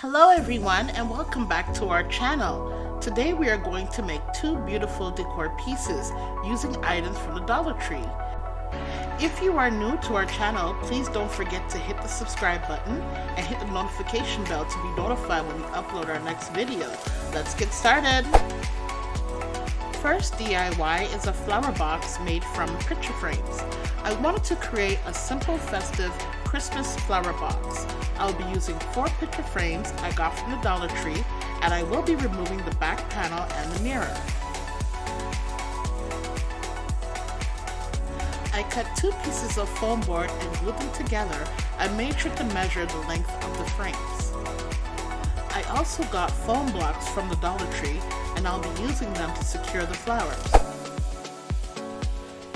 Hello everyone and welcome back to our channel. Today we are going to make two beautiful decor pieces using items from the Dollar Tree. If you are new to our channel, please don't forget to hit the subscribe button and hit the notification bell to be notified when we upload our next video. Let's get started! First DIY is a flower box made from picture frames. I wanted to create a simple festive Christmas flower box. I'll be using 4 picture frames I got from the Dollar Tree, and I will be removing the back panel and the mirror. I cut 2 pieces of foam board and glued them together and made sure to measure the length of the frames. I also got foam blocks from the Dollar Tree, and I'll be using them to secure the flowers.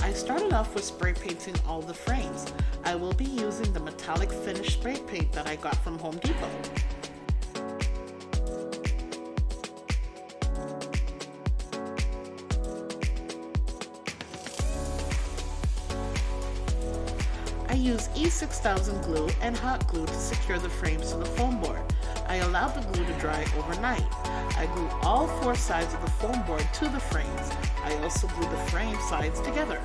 I started off with spray painting all the frames. I will be using the metallic finish spray paint that I got from Home Depot. I use E6000 glue and hot glue to secure the frames to the foam board. I allowed the glue to dry overnight. I glued all 4 sides of the foam board to the frames. I also glued the frame sides together.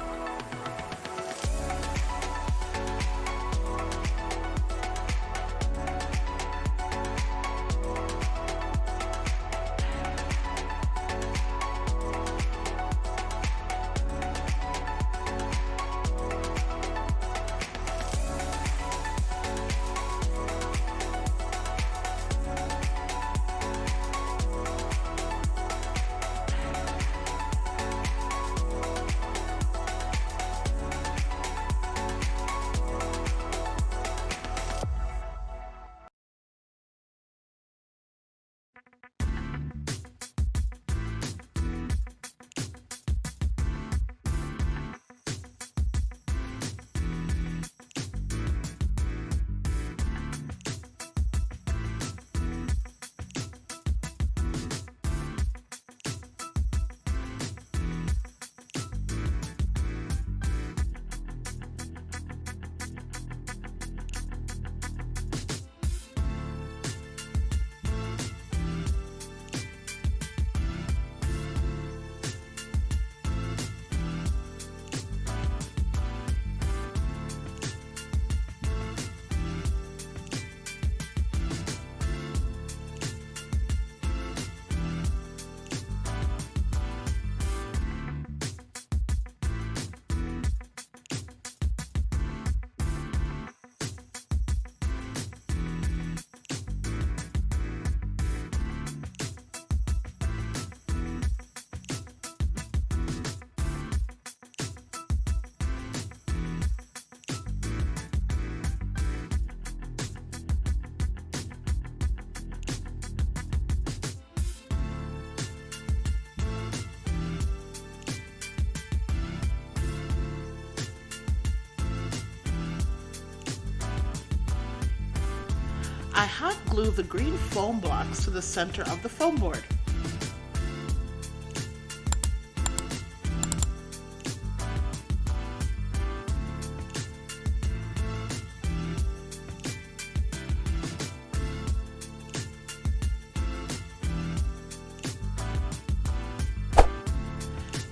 I hot glue the green foam blocks to the center of the foam board.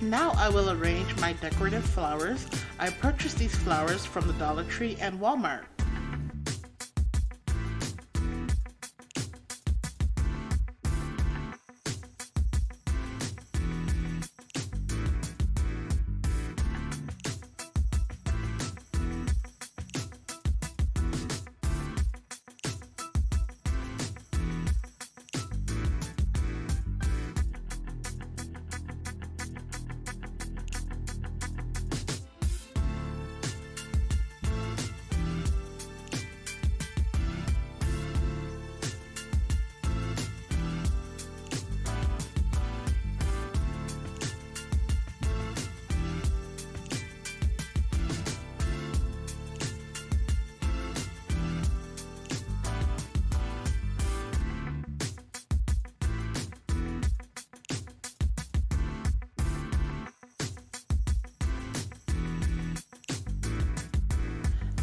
Now I will arrange my decorative flowers. I purchased these flowers from the Dollar Tree and Walmart.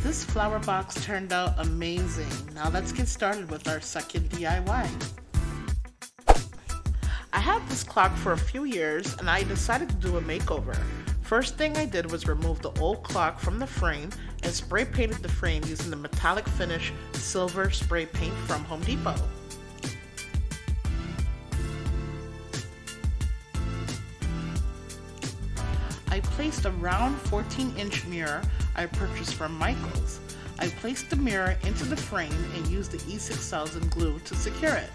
This flower box turned out amazing. Now let's get started with our second DIY. I had this clock for a few years and I decided to do a makeover. First thing I did was remove the old clock from the frame and spray painted the frame using the metallic finish silver spray paint from Home Depot. I placed a round 14-inch mirror I purchased from Michael's. I placed the mirror into the frame and used the E6000 glue to secure it.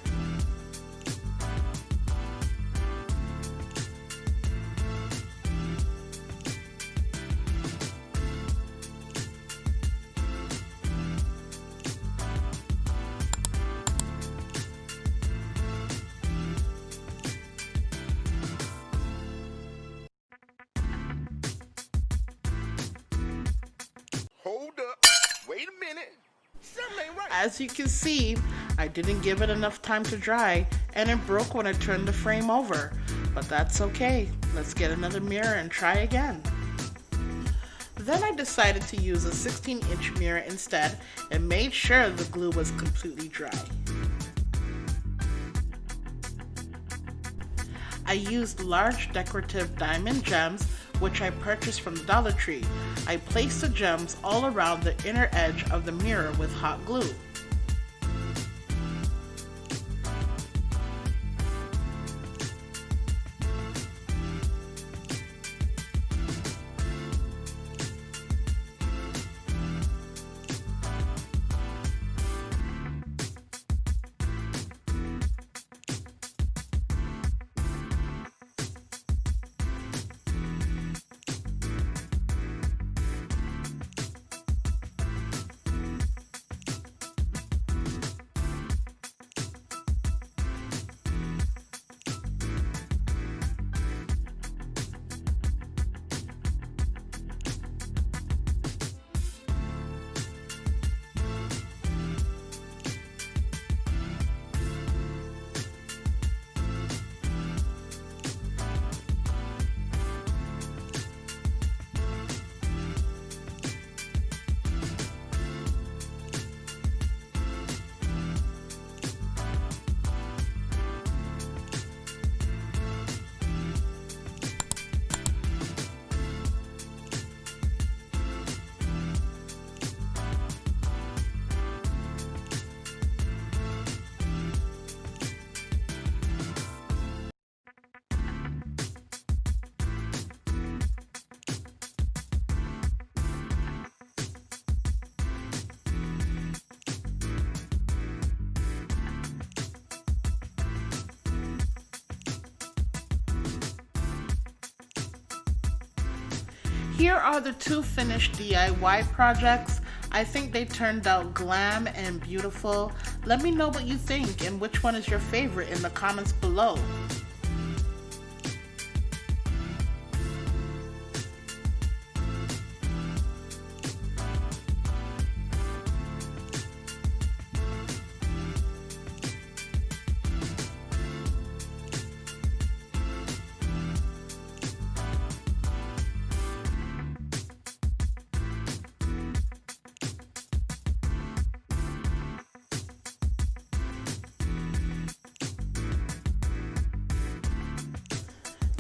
Hold up, wait a minute, something ain't right. As you can see, I didn't give it enough time to dry and it broke when I turned the frame over. But that's okay, let's get another mirror and try again. Then I decided to use a 16-inch mirror instead and made sure the glue was completely dry. I used large decorative diamond gems which I purchased from the Dollar Tree. I placed the gems all around the inner edge of the mirror with hot glue. Here are the two finished DIY projects. I think they turned out glam and beautiful. Let me know what you think and which one is your favorite in the comments below.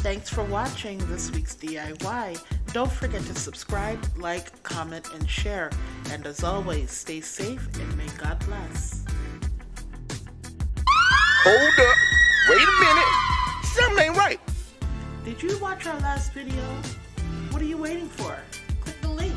Thanks for watching this week's DIY. Don't forget to subscribe, like, comment, and share. And as always, stay safe and may God bless. Hold up, wait a minute, something ain't right. Did you watch our last video? What are you waiting for? Click the link.